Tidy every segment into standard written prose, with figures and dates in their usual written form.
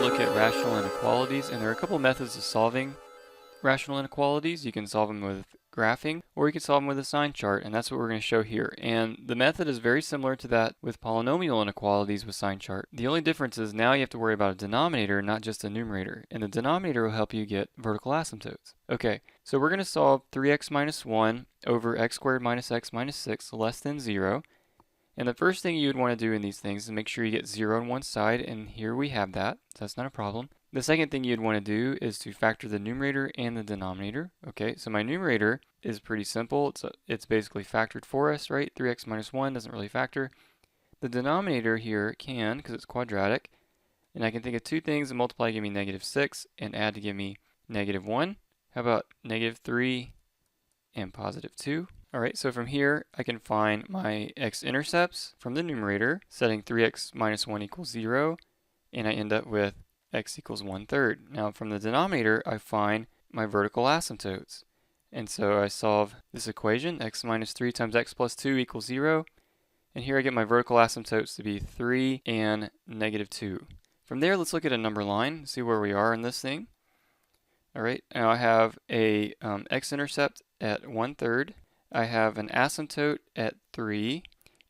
look at rational inequalities, and there are a couple methods of solving rational inequalities. You can solve them with graphing, or you can solve them with a sign chart, and that's what we're going to show here. And the method is very similar to that with polynomial inequalities with sign chart. The only difference is now you have to worry about a denominator, not just a numerator, and the denominator will help you get vertical asymptotes. Okay, so we're going to solve 3x minus 1 over x squared minus x minus 6 less than 0. And the first thing you would want to do in these things is make sure you get 0 on one side, and here we have that, so that's not a problem. The second thing you'd want to do is to factor the numerator and the denominator. Okay, so my numerator is pretty simple. It's basically factored for us, right? 3x minus 1 doesn't really factor. The denominator here can, because it's quadratic, and I can think of two things: to multiply to give me negative 6 and add to give me negative 1. How about negative 3 and positive 2? Alright, so from here I can find my x-intercepts from the numerator, setting 3x minus 1 equals 0, and I end up with x equals 1/3. Now from the denominator I find my vertical asymptotes. And so I solve this equation, x minus 3 times x plus 2 equals 0, and here I get my vertical asymptotes to be 3 and negative 2. From there, let's look at a number line, see where we are in this thing. Alright, now I have a x-intercept at 1/3. I have an asymptote at 3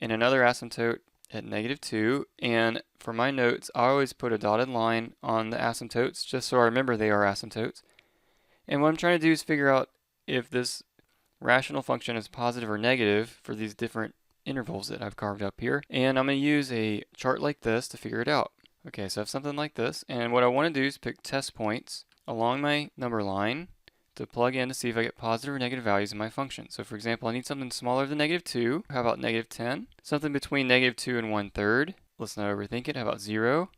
and another asymptote at negative 2, and for my notes I always put a dotted line on the asymptotes just so I remember they are asymptotes. And what I'm trying to do is figure out if this rational function is positive or negative for these different intervals that I've carved up here, and I'm going to use a chart like this to figure it out. Okay, so I have something like this, and what I want to do is pick test points along my number line to plug in to see if I get positive or negative values in my function. So for example, I need something smaller than negative 2. How about negative 10? Something between negative 2 and 1/3. Let's not overthink it. How about 0?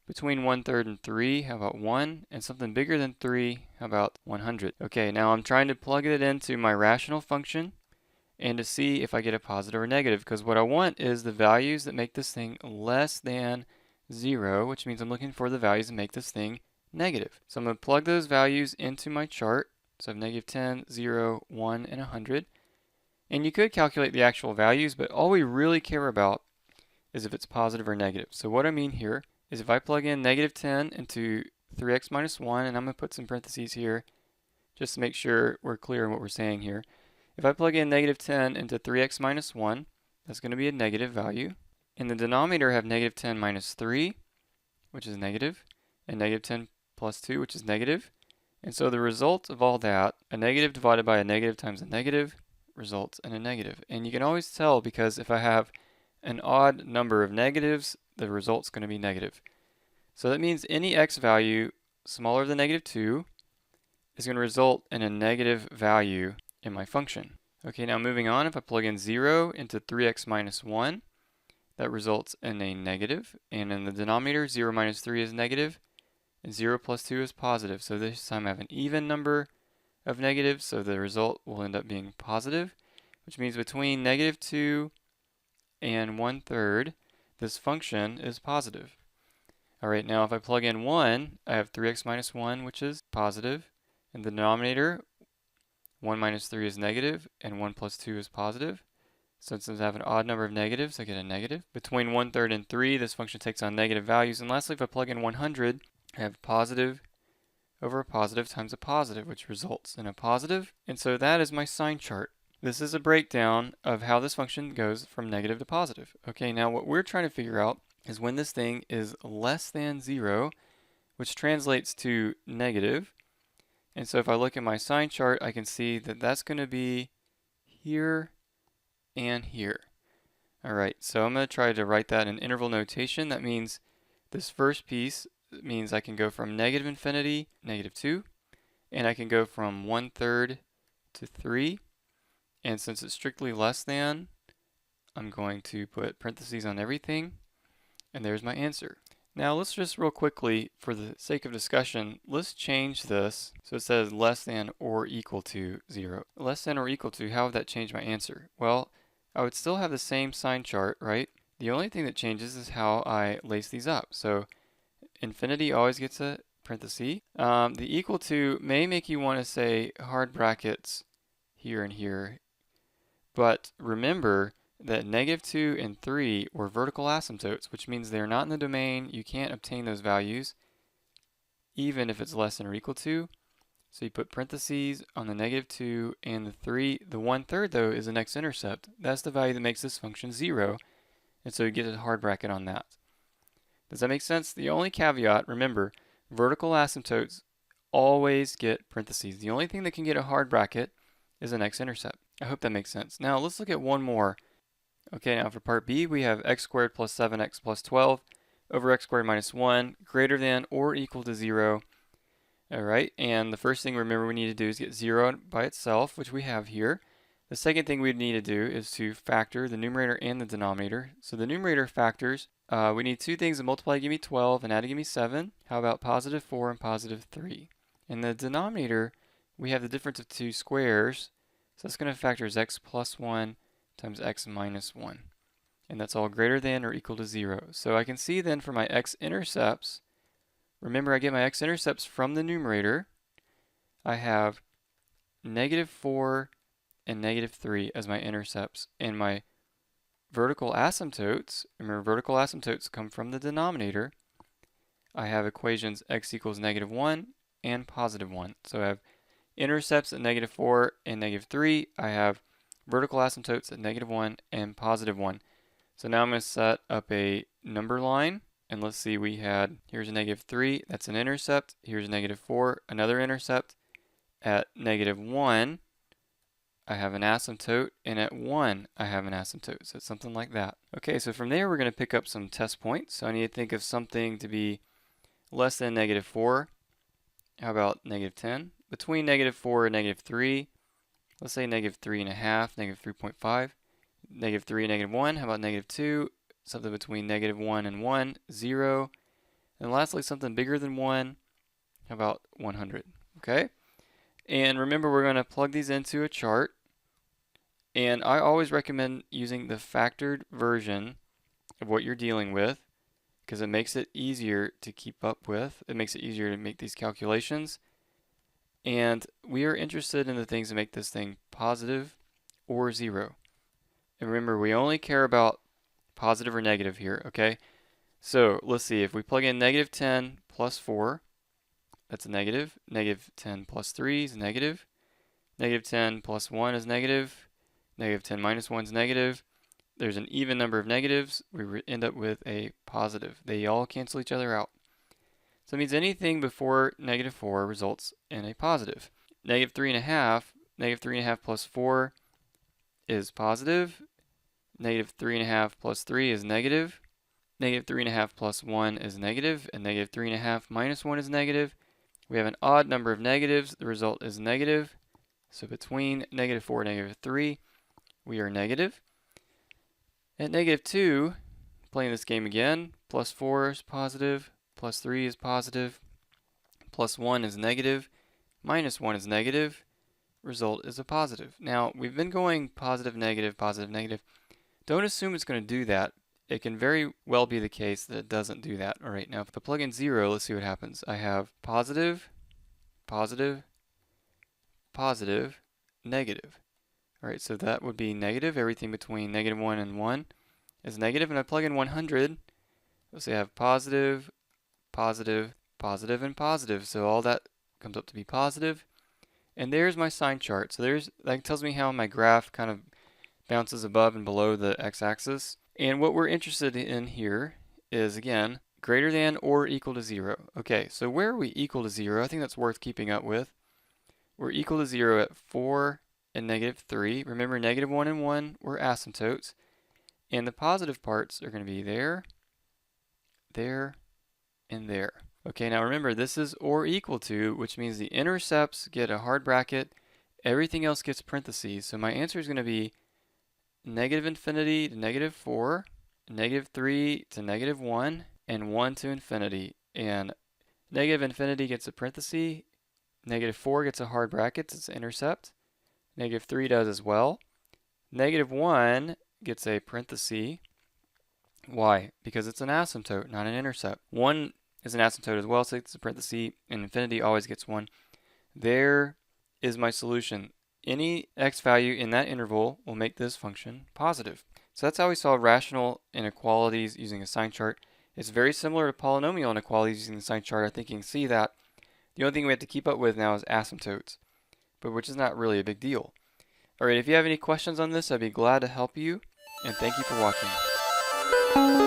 Between 1/3 and 3, how about 1? And something bigger than 3, how about 100? Okay, now I'm trying to plug it into my rational function and to see if I get a positive or negative, because what I want is the values that make this thing less than 0, which means I'm looking for the values that make this thing negative. So I'm going to plug those values into my chart. So I have negative 10, 0, 1, and 100. And you could calculate the actual values, but all we really care about is if it's positive or negative. So what I mean here is if I plug in negative 10 into 3x minus 1, and I'm going to put some parentheses here just to make sure we're clear on what we're saying here. If I plug in negative 10 into 3x minus 1, that's going to be a negative value. In the denominator, I have negative 10 minus 3, which is negative, and negative 10 plus 2, which is negative. And so the result of all that, a negative divided by a negative times a negative, results in a negative. And you can always tell because if I have an odd number of negatives, the result's going to be negative. So that means any x value smaller than negative 2 is going to result in a negative value in my function. Okay, now moving on, if I plug in 0 into 3x minus 1, that results in a negative. And in the denominator, 0 minus 3 is negative. And 0 plus 2 is positive. So this time I have an even number of negatives, so the result will end up being positive, which means between negative 2 and 1/3, this function is positive. Alright, now if I plug in 1, I have 3x minus 1, which is positive. In the denominator, 1 minus 3 is negative, and 1 plus 2 is positive. Since I have an odd number of negatives, I get a negative. Between 1/3 and 3, this function takes on negative values. And lastly, if I plug in 100, I have positive over a positive times a positive, which results in a positive. And so that is my sign chart. This is a breakdown of how this function goes from negative to positive. Okay, now what we're trying to figure out is when this thing is less than 0, which translates to negative. And so if I look at my sign chart, I can see that that's going to be here and here. Alright, so I'm going to try to write that in interval notation. That means this first piece means I can go from negative infinity, negative 2, and I can go from 1/3 to 3. And since it's strictly less than, I'm going to put parentheses on everything, and there's my answer. Now let's just real quickly, for the sake of discussion, let's change this so it says less than or equal to 0. Less than or equal to, how would that change my answer? Well, I would still have the same sign chart, right? The only thing that changes is how I lace these up. So infinity always gets a parenthesis. The equal to may make you want to say hard brackets here and here, but remember that negative 2 and 3 were vertical asymptotes, which means they're not in the domain. You can't obtain those values. even if it's less than or equal to. So you put parentheses on the -2 and the 3. The 1/3 though is the next intercept. That's the value that makes this function 0. And so you get a hard bracket on that. Does that make sense? The only caveat, remember, vertical asymptotes always get parentheses. The only thing that can get a hard bracket is the next intercept. I hope that makes sense. Now let's look at one more. Okay, now for part B, we have x squared plus 7x plus 12 over x squared minus 1 greater than or equal to 0. Alright, and the first thing remember we need to do is get 0 by itself, which we have here. The second thing we need to do is to factor the numerator and the denominator. So the numerator factors, we need two things to multiply to give me 12 and add to give me 7. How about positive 4 and positive 3? In the denominator, we have the difference of two squares. So that's going to factor as x plus 1 times x minus 1. And that's all greater than or equal to 0. So I can see then for my x-intercepts, remember I get my x-intercepts from the numerator. I have -4 and -3 as my intercepts. And my vertical asymptotes, remember vertical asymptotes come from the denominator. I have equations x equals -1 and positive 1. So I have intercepts at -4 and -3. I have vertical asymptotes at -1 and positive 1. So now I'm going to set up a number line. And let's see, we had, here's a -3, that's an intercept. Here's a -4, another intercept. At -1, I have an asymptote, and at 1, I have an asymptote. So it's something like that. Okay, so from there, we're going to pick up some test points. So I need to think of something to be less than -4. How about -10? Between -4 and -3, let's say -3.5, -3.5. -3 and -1, how about -2? Something between -1 and 1, 0. And lastly, something bigger than 1, how about 100? Okay? And remember, we're going to plug these into a chart. And I always recommend using the factored version of what you're dealing with because it makes it easier to keep up with. It makes it easier to make these calculations. And we are interested in the things that make this thing positive or 0. And remember, we only care about positive or negative here, okay? So let's see, if we plug in -10 plus 4, that's a negative. -10 plus 3 is negative. -10 plus 1 is negative. -10 minus 1 is negative. There's an even number of negatives. We end up with a positive. They all cancel each other out. So it means anything before -4 results in a positive. -3.5, -3.5 plus 4 is positive. -3.5 plus 3 is negative. -3.5 plus 1 is negative. And -3.5 minus 1 is negative. We have an odd number of negatives. The result is negative. So between -4 and -3, we are negative. At -2, playing this game again, plus 4 is positive, plus 3 is positive, plus 1 is negative, minus 1 is negative. Result is a positive. Now, we've been going positive, negative, positive, negative. Don't assume it's going to do that. It can very well be the case that it doesn't do that. All right, now if I plug in 0, let's see what happens. I have positive, positive, positive, negative. All right, so that would be negative. Everything between -1 and 1 is negative. And I plug in 100. Let's say I have positive, positive, positive, and positive. So all that comes up to be positive. And there's my sign chart. So that tells me how my graph kind of bounces above and below the x-axis. And what we're interested in here is, again, greater than or equal to 0. Okay, so where are we equal to 0? I think that's worth keeping up with. We're equal to 0 at 4 and -3. Remember, -1 and 1 were asymptotes. And the positive parts are going to be there, there, and there. Okay, now remember, this is or equal to, which means the intercepts get a hard bracket. Everything else gets parentheses. So my answer is going to be -infinity to -4, -3 to -1, and 1 to infinity. And -infinity gets a parenthesis. -4 gets a hard bracket. It's an intercept. -3 does as well. -1 gets a parenthesis. Why? Because it's an asymptote, not an intercept. 1 is an asymptote as well, so it's a parenthesis, and infinity always gets 1. There is my solution. Any x value in that interval will make this function positive. So that's how we solve rational inequalities using a sign chart. It's very similar to polynomial inequalities using the sign chart. I think you can see that. The only thing we have to keep up with now is asymptotes, but which is not really a big deal. Alright, if you have any questions on this, I'd be glad to help you, and thank you for watching.